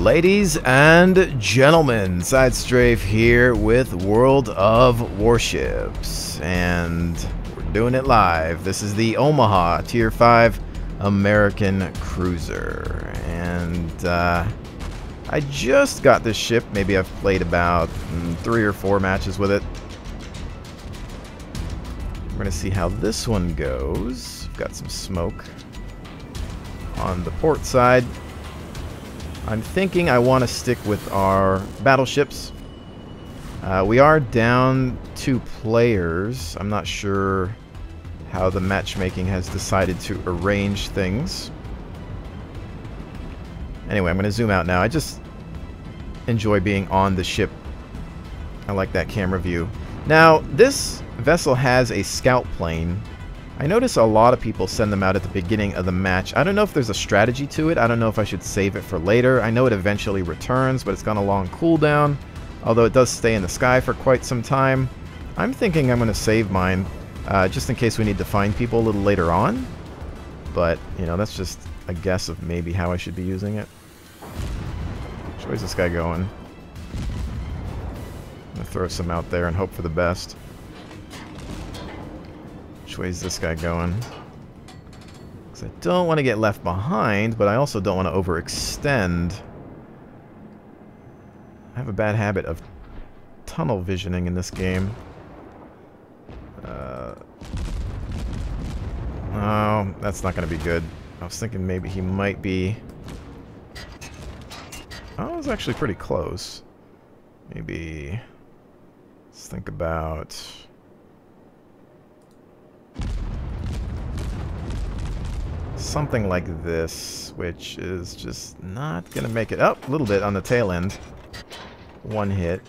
Ladies and gentlemen, SideStrafe here with World of Warships, and we're doing it live. This is the Omaha Tier 5 American cruiser, and I just got this ship. Maybe I've played about 3 or 4 matches with it. We're going to see how this one goes. We've got some smoke on the port side. I'm thinking I want to stick with our battleships. We are down 2 players. I'm not sure how the matchmaking has decided to arrange things. Anyway, I'm going to zoom out now. I just enjoy being on the ship. I like that camera view. Now, this vessel has a scout plane. I notice a lot of people send them out at the beginning of the match. I don't know if there's a strategy to it. I don't know if I should save it for later. I know it eventually returns, but it's got a long cooldown, although it does stay in the sky for quite some time. I'm thinking I'm going to save mine, just in case we need to find people a little later on. But, you know, that's just a guess of maybe how I should be using it. Where's this guy going? I'm going to throw some out there and hope for the best. Which way is this guy going? Because I don't want to get left behind, but I also don't want to overextend. I have a bad habit of tunnel visioning in this game. Oh, that's not going to be good. I was thinking maybe he might be... Oh, it was actually pretty close. Maybe... Let's think about... something like this, which is just not gonna make it up. A little bit on the tail end. 1 hit.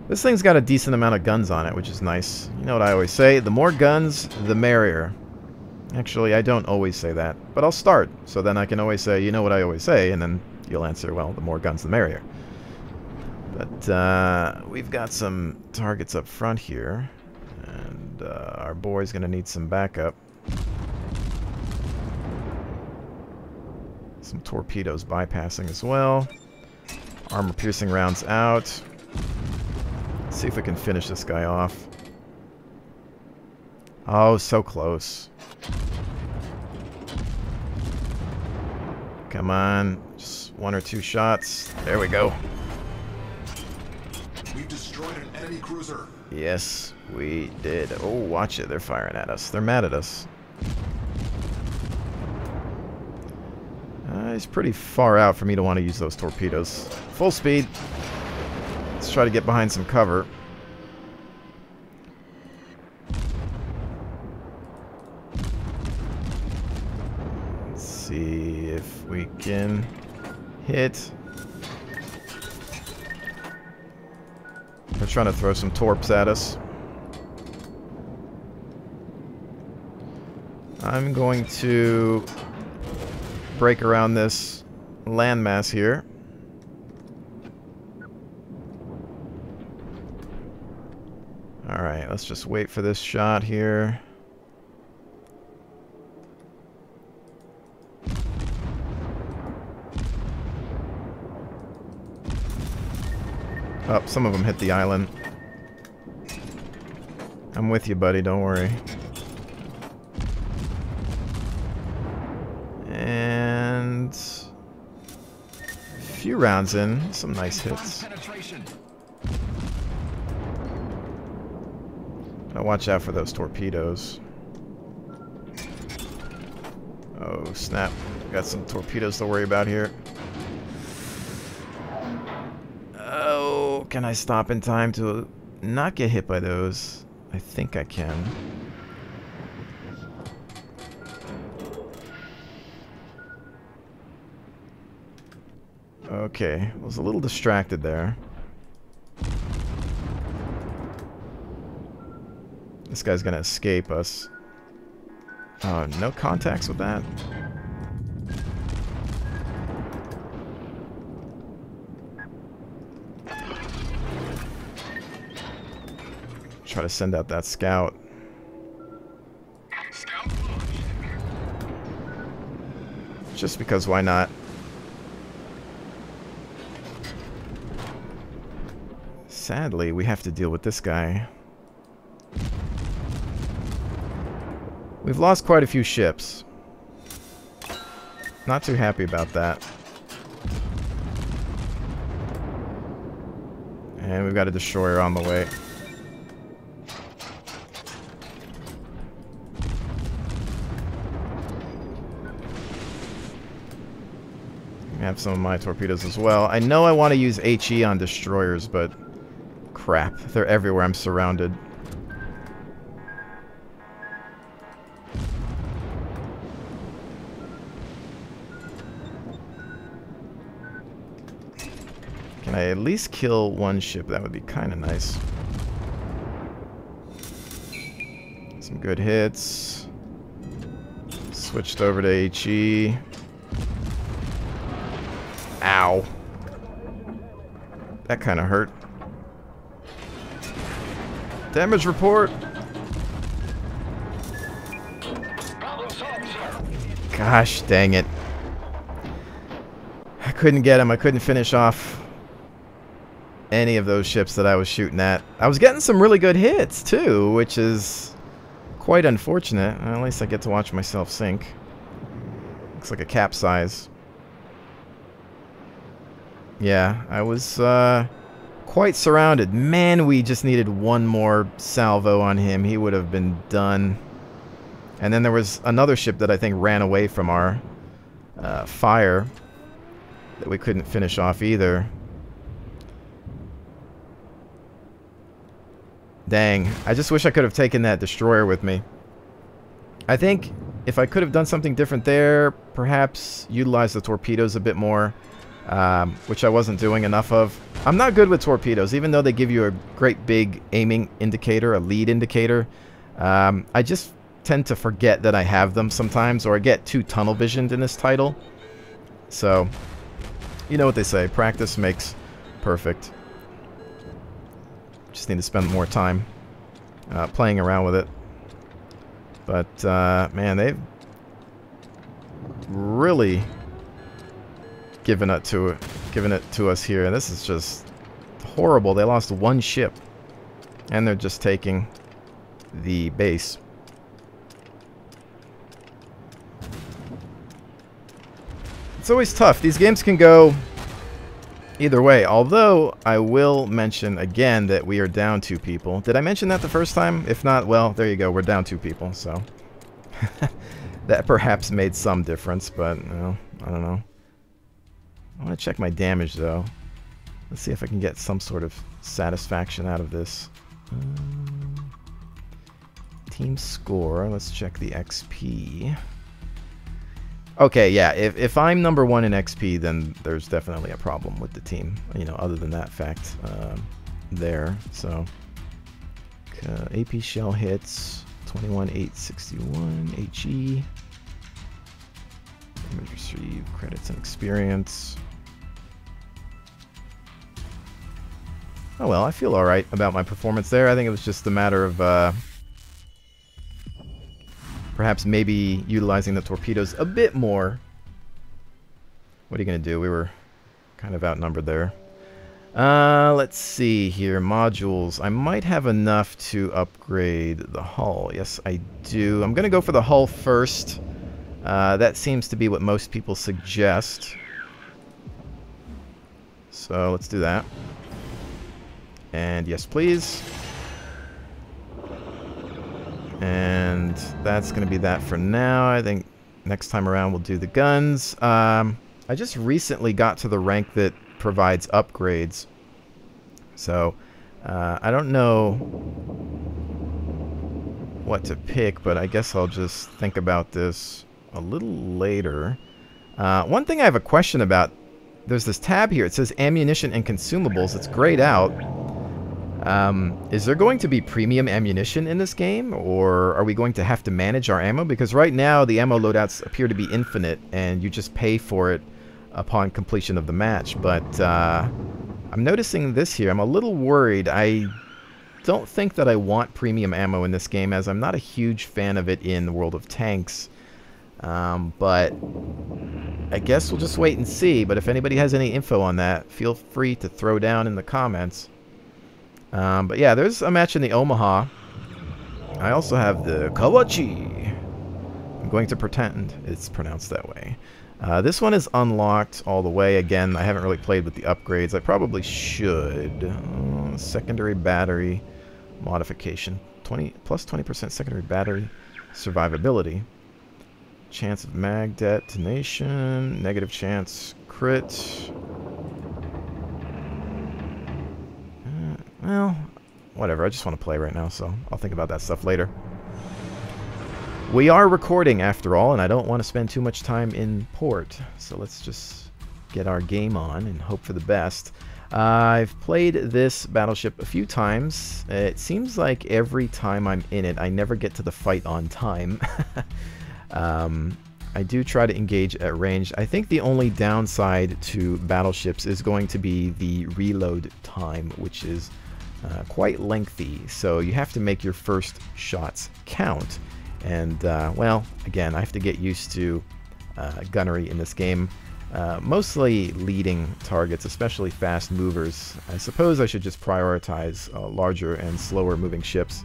This thing's got a decent amount of guns on it, which is nice. You know what I always say, the more guns, the merrier. Actually, I don't always say that, but I'll start, so then I can always say, you know what I always say, and then you'll answer, well, the more guns, the merrier. But we've got some targets up front here. And our boy's going to need some backup. Some torpedoes bypassing as well. Armor-piercing rounds out. Let's see if we can finish this guy off. Oh, so close. Come on. Just 1 or 2 shots. There we go. We've destroyed an enemy cruiser. Yes, we did. Oh, watch it. They're firing at us. They're mad at us. He's pretty far out for me to want to use those torpedoes. Full speed. Let's try to get behind some cover. Let's see if we can hit. They're trying to throw some torps at us. I'm going to break around this landmass here. Alright, let's just wait for this shot here. Oh, some of them hit the island. I'm with you, buddy. Don't worry. And... a few rounds in. Some nice hits. Gotta watch out for those torpedoes. Oh, snap. Got some torpedoes to worry about here. Can I stop in time to not get hit by those? I think I can. Okay, I was a little distracted there. This guy's gonna escape us. Oh, no contacts with that? Try to send out that scout. Just because why not? Sadly, we have to deal with this guy. We've lost quite a few ships. Not too happy about that. And we've got a destroyer on the way. I have some of my torpedoes as well. I know I want to use HE on destroyers, but crap. They're everywhere. I'm surrounded. Can I at least kill one ship? That would be kind of nice. Some good hits. Switched over to HE. Ow. That kind of hurt. Damage report. Gosh dang it. I couldn't get him. I couldn't finish off any of those ships that I was shooting at. I was getting some really good hits too, which is quite unfortunate. At least I get to watch myself sink. Looks like a capsize. Yeah, I was quite surrounded. Man, we just needed one more salvo on him. He would have been done. And then there was another ship that I think ran away from our fire that we couldn't finish off either. Dang, I just wish I could have taken that destroyer with me. I think if I could have done something different there, perhaps utilize the torpedoes a bit more, which I wasn't doing enough of. I'm not good with torpedoes, even though they give you a great big aiming indicator, a lead indicator. I just tend to forget that I have them sometimes, or I get too tunnel visioned in this title. So, you know what they say, practice makes perfect. Just need to spend more time playing around with it. But, man, they've really given it to us here. This is just horrible. They lost one ship. And they're just taking the base. It's always tough. These games can go either way. Although, I will mention again that we are down 2 people. Did I mention that the first time? If not, well, there you go. We're down 2 people, so that perhaps made some difference, but well, I don't know. I want to check my damage, though. Let's see if I can get some sort of satisfaction out of this. Team score. Let's check the XP. Okay, yeah, if I'm number 1 in XP, then there's definitely a problem with the team, you know, other than that fact there. So, AP shell hits, 21,861, HE. Damage received, credits and experience. Oh well, I feel alright about my performance there. I think it was just a matter of perhaps maybe utilizing the torpedoes a bit more. What are you going to do? We were kind of outnumbered there. Let's see here. Modules. I might have enough to upgrade the hull. Yes, I do. I'm going to go for the hull first. That seems to be what most people suggest. So let's do that. And yes, please. And that's going to be that for now. I think next time around we'll do the guns. I just recently got to the rank that provides upgrades. So, I don't know what to pick, but I guess I'll just think about this a little later. One thing I have a question about, there's this tab here. It says ammunition and consumables. It's grayed out. Is there going to be premium ammunition in this game, or are we going to have to manage our ammo? Because right now the ammo loadouts appear to be infinite, and you just pay for it upon completion of the match. But I'm noticing this here. I'm a little worried. I don't think that I want premium ammo in this game, as I'm not a huge fan of it in the World of Tanks. But I guess we'll just wait and see. But if anybody has any info on that, feel free to throw down in the comments. But yeah, there's a match in the Omaha. I also have the Kawachi. I'm going to pretend it's pronounced that way. This one is unlocked all the way. Again, I haven't really played with the upgrades. I probably should. Secondary battery modification. Plus 20% secondary battery survivability. Chance of mag detonation. Negative chance crit. Well, whatever. I just want to play right now, so I'll think about that stuff later. We are recording, after all, and I don't want to spend too much time in port. So let's just get our game on and hope for the best. I've played this battleship a few times. It seems like every time I'm in it, I never get to the fight on time. I do try to engage at range. I think the only downside to battleships is going to be the reload time, which is quite lengthy. So you have to make your first shots count. And, well, again, I have to get used to gunnery in this game. Mostly leading targets, especially fast movers. I suppose I should just prioritize larger and slower moving ships.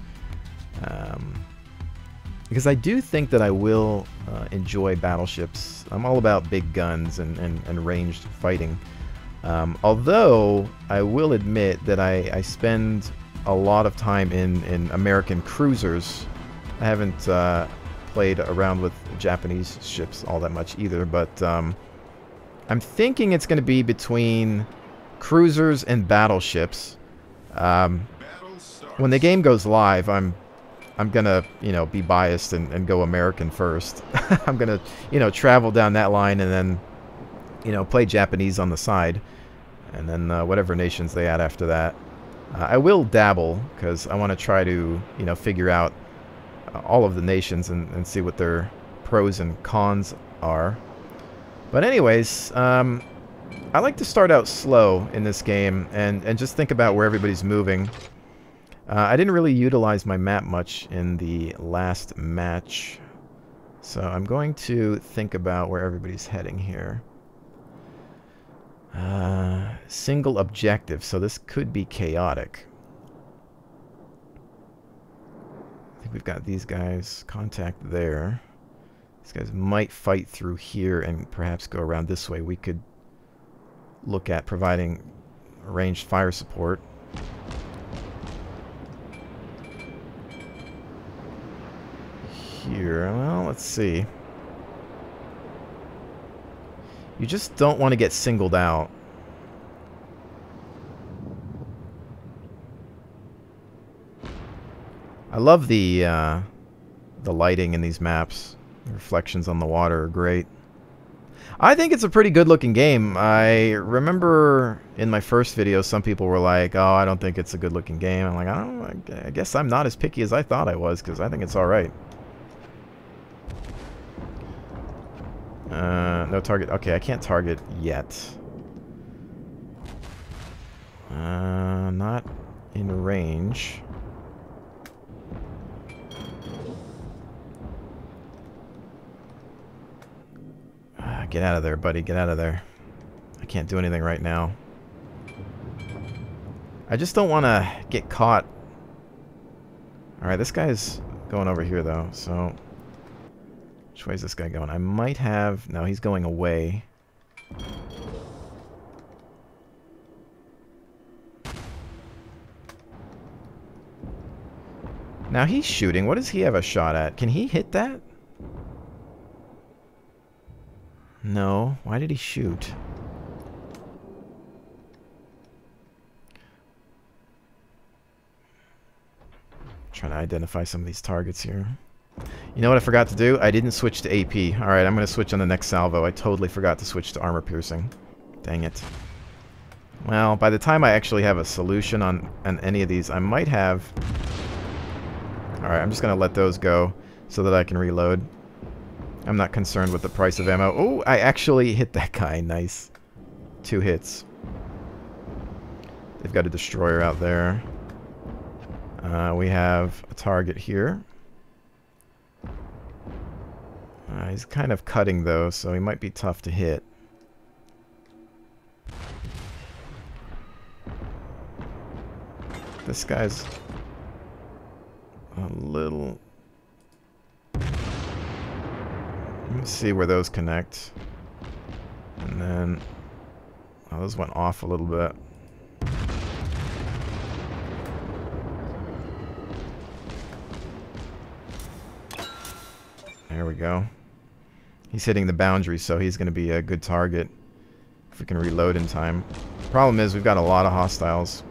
Because I do think that I will enjoy battleships. I'm all about big guns and ranged fighting. Although, I will admit that I spend a lot of time in American cruisers. I haven't played around with Japanese ships all that much either, but I'm thinking it's going to be between cruisers and battleships. When the game goes live, I'm gonna, you know, be biased and go American first. I'm gonna, you know, travel down that line and then, you know, play Japanese on the side, and then whatever nations they add after that. I will dabble because I want to try to, you know, figure out all of the nations and see what their pros and cons are. But anyways, I like to start out slow in this game and just think about where everybody's moving. I didn't really utilize my map much in the last match, so I'm going to think about where everybody's heading here. Single objective, so this could be chaotic. I think we've got these guys. Contact there. These guys might fight through here and perhaps go around this way. We could look at providing ranged fire support. Here, well, let's see. You just don't want to get singled out. I love the lighting in these maps. The reflections on the water are great. I think it's a pretty good looking game. I remember in my first video some people were like, oh, I don't think it's a good looking game. I'm like, I guess I'm not as picky as I thought I was, because I think it's alright. No target. Okay, I can't target yet. Not in range. Get out of there, buddy. Get out of there. I can't do anything right now. I just don't want to get caught. Alright, this guy's going over here, though, so... Which way is this guy going? I might have... No, he's going away. Now he's shooting. What does he have a shot at? Can he hit that? No. Why did he shoot? Trying to identify some of these targets here. You know what I forgot to do? I didn't switch to AP. Alright, I'm going to switch on the next salvo. I totally forgot to switch to armor piercing. Dang it. Well, by the time I actually have a solution on any of these, I might have... Alright, I'm just going to let those go so that I can reload. I'm not concerned with the price of ammo. Oh, I actually hit that guy. Nice. 2 hits. They've got a destroyer out there. We have a target here. He's kind of cutting though, so he might be tough to hit. This guy's a little... Let's see where those connect. And then... Oh, those went off a little bit. There we go. He's hitting the boundary, so he's going to be a good target if we can reload in time. Problem is, we've got a lot of hostiles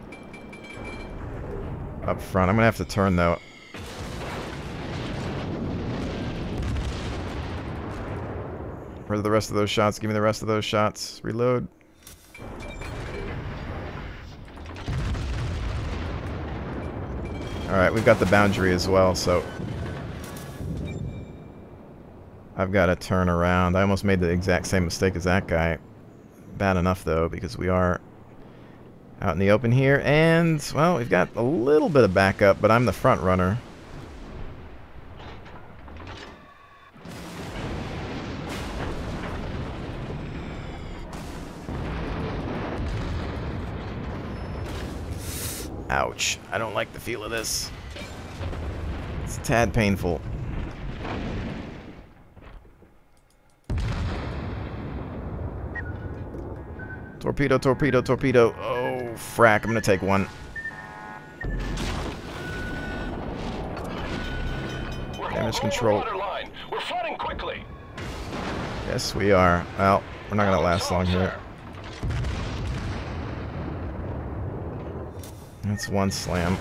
up front. I'm going to have to turn, though. Where are the rest of those shots? Give me the rest of those shots. Reload. Alright, we've got the boundary as well, so... I've got to turn around. I almost made the exact same mistake as that guy. Bad enough, though, because we are out in the open here. And, well, we've got a little bit of backup, but I'm the front runner. Ouch. I don't like the feel of this. It's a tad painful. Torpedo, torpedo, torpedo. Oh, frack. I'm going to take one. Damage control. We're flooding quickly. Yes, we are. Well, we're not going to last long here. That's one slam.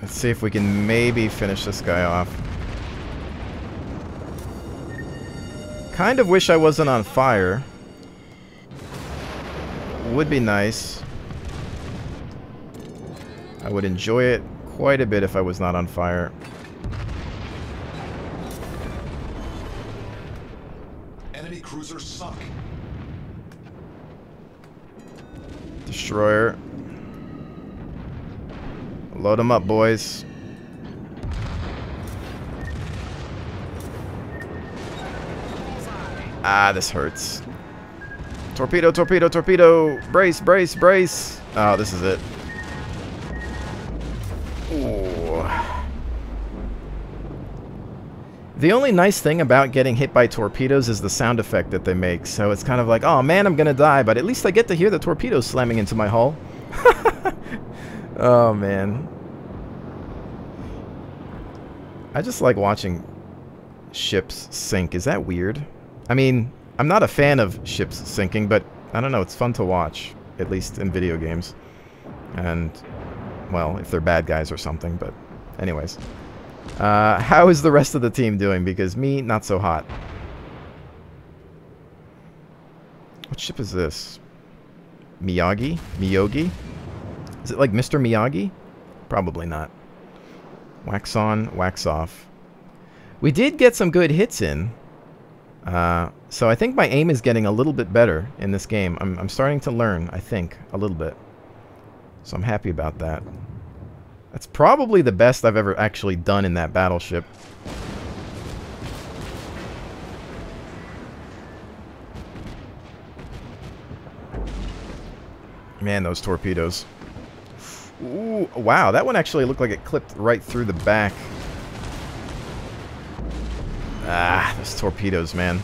Let's see if we can maybe finish this guy off. Kind of wish I wasn't on fire. Would be nice. I would enjoy it quite a bit if I was not on fire. Enemy cruisers sunk. Destroyer. Load them up, boys. Ah, this hurts. Torpedo, torpedo, torpedo. Brace, brace, brace. Oh, this is it. Ooh. The only nice thing about getting hit by torpedoes is the sound effect that they make. So it's kind of like, oh man, I'm gonna die, but at least I get to hear the torpedoes slamming into my hull. Oh man. I just like watching ships sink. Is that weird? I mean, I'm not a fan of ships sinking, but I don't know, it's fun to watch, at least in video games. And, well, if they're bad guys or something, but anyways. How is the rest of the team doing? Because me, not so hot. What ship is this? Miyagi? Miyogi? Is it like Mr. Miyagi? Probably not. Wax on, wax off. We did get some good hits in. So I think my aim is getting a little bit better in this game. I'm starting to learn, I think, a little bit. So I'm happy about that. That's probably the best I've ever actually done in that battleship. Man, those torpedoes. Ooh, wow, that one actually looked like it clipped right through the back. Ah, those torpedoes, man.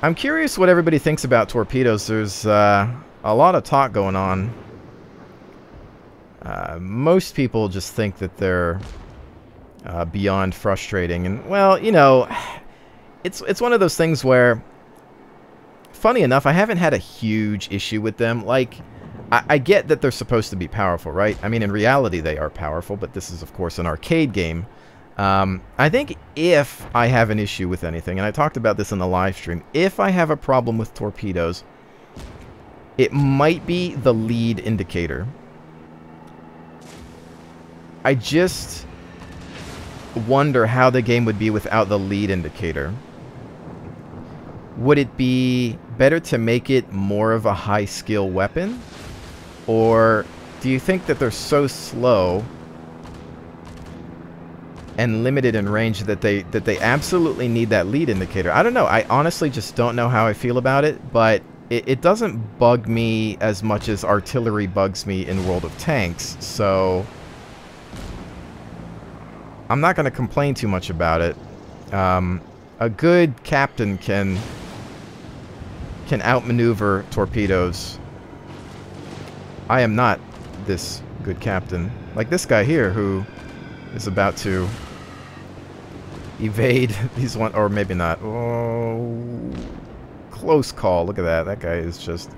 I'm curious what everybody thinks about torpedoes. There's a lot of talk going on. Most people just think that they're beyond frustrating. And, well, you know, it's one of those things where, funny enough, I haven't had a huge issue with them. Like, I get that they're supposed to be powerful, right? I mean, in reality, they are powerful, but this is, of course, an arcade game. I think if I have an issue with anything, and I talked about this in the live stream, if I have a problem with torpedoes, it might be the lead indicator. I just wonder how the game would be without the lead indicator. Would it be better to make it more of a high skill weapon? Or do you think that they're so slow and limited in range that they absolutely need that lead indicator? I don't know. I honestly just don't know how I feel about it, but it doesn't bug me as much as artillery bugs me in World of Tanks, so I'm not going to complain too much about it. A good captain can outmaneuver torpedoes. I am not this good captain. Like this guy here who is about to evade these one, or maybe not. Oh, close call. Look at that. That guy is just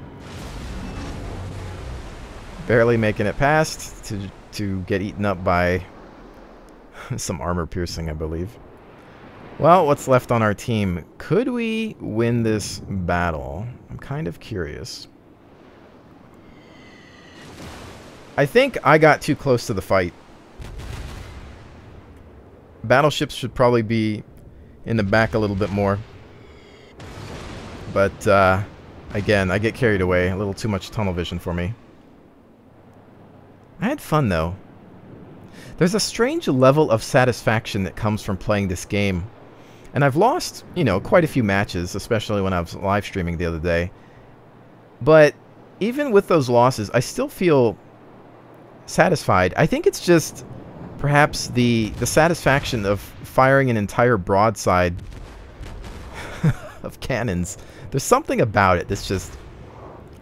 barely making it past to get eaten up by some armor piercing, I believe. Well, what's left on our team? Could we win this battle? I'm kind of curious. I think I got too close to the fight. Battleships should probably be in the back a little bit more. But, again, I get carried away. A little too much tunnel vision for me. I had fun, though. There's a strange level of satisfaction that comes from playing this game. And I've lost, you know, quite a few matches, especially when I was live streaming the other day. But even with those losses, I still feel satisfied. I think it's just perhaps the satisfaction of firing an entire broadside of cannons. There's something about it that's just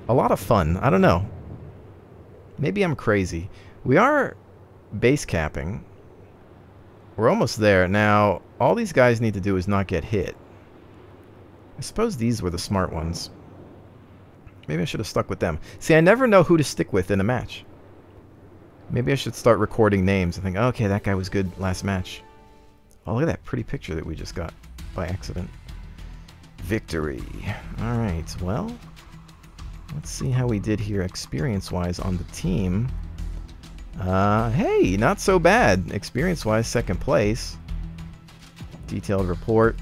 a lot of fun. I don't know. Maybe I'm crazy. We are base capping. We're almost there. Now, all these guys need to do is not get hit. I suppose these were the smart ones. Maybe I should have stuck with them. See, I never know who to stick with in a match. Maybe I should start recording names and think, okay, that guy was good last match. Oh, look at that pretty picture that we just got by accident. Victory. Alright, well, let's see how we did here experience-wise on the team. Hey, not so bad. Experience-wise, second place. Detailed report.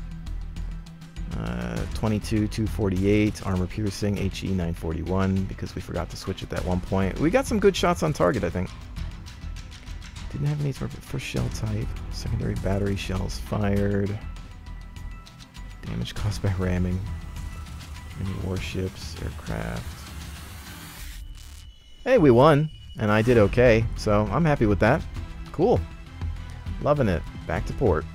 22, 248. Armor piercing, HE 941, because we forgot to switch at that one point. We got some good shots on target, I think. Didn't have any for shell type. Secondary battery shells fired. Damage caused by ramming. Any warships, aircraft. Hey, we won. And I did okay, so I'm happy with that. Cool. Loving it. Back to port.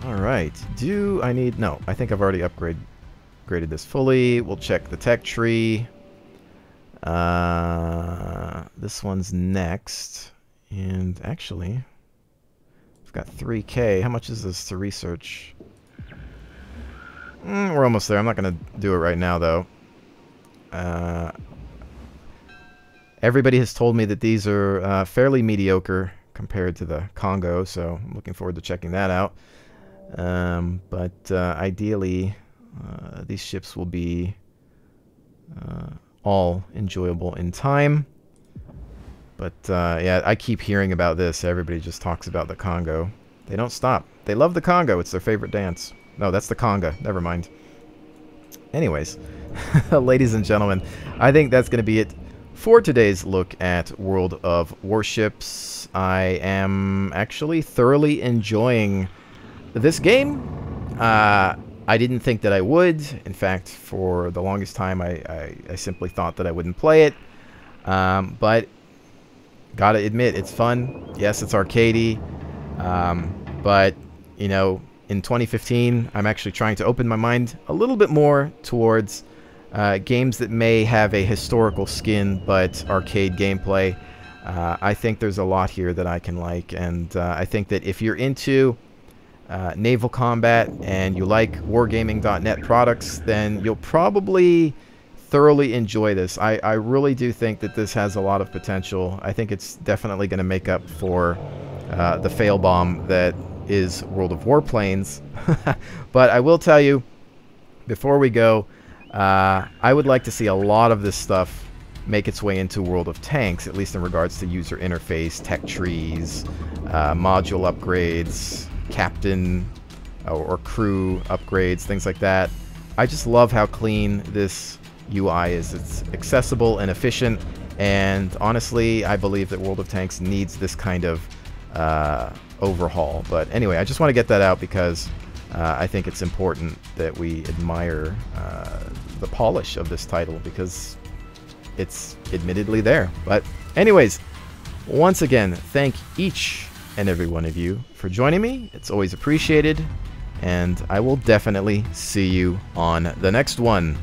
Alright. Do I need... No, I think I've already upgraded this fully. We'll check the tech tree. This one's next. And actually, I've got 3K. How much is this to research? We're almost there. I'm not going to do it right now, though. Everybody has told me that these are fairly mediocre compared to the Congo, so I'm looking forward to checking that out. But ideally, these ships will be all enjoyable in time. But yeah, I keep hearing about this. Everybody just talks about the Congo. They don't stop. They love the Congo. It's their favorite dance. No, that's the conga. Never mind. Anyways, ladies and gentlemen, I think that's going to be it for today's look at World of Warships. I am actually thoroughly enjoying this game. I didn't think that I would. In fact, for the longest time, I simply thought that I wouldn't play it. But gotta admit, it's fun. Yes, it's arcadey. But, you know, in 2015, I'm actually trying to open my mind a little bit more towards games that may have a historical skin but arcade gameplay. I think there's a lot here that I can like, and I think that if you're into naval combat and you like wargaming.net products, then you'll probably thoroughly enjoy this. I really do think that this has a lot of potential. I think it's definitely going to make up for the fail bomb that is World of Warplanes. But I will tell you, before we go, I would like to see a lot of this stuff make its way into World of Tanks, at least in regards to user interface, tech trees, module upgrades, captain or crew upgrades, things like that. I just love how clean this UI is it's accessible and efficient, and honestly, I believe that World of Tanks needs this kind of overhaul. But anyway, I just want to get that out because I think it's important that we admire the polish of this title, because it's admittedly there. But anyways, once again, thank each and every one of you for joining me. It's always appreciated, and I will definitely see you on the next one.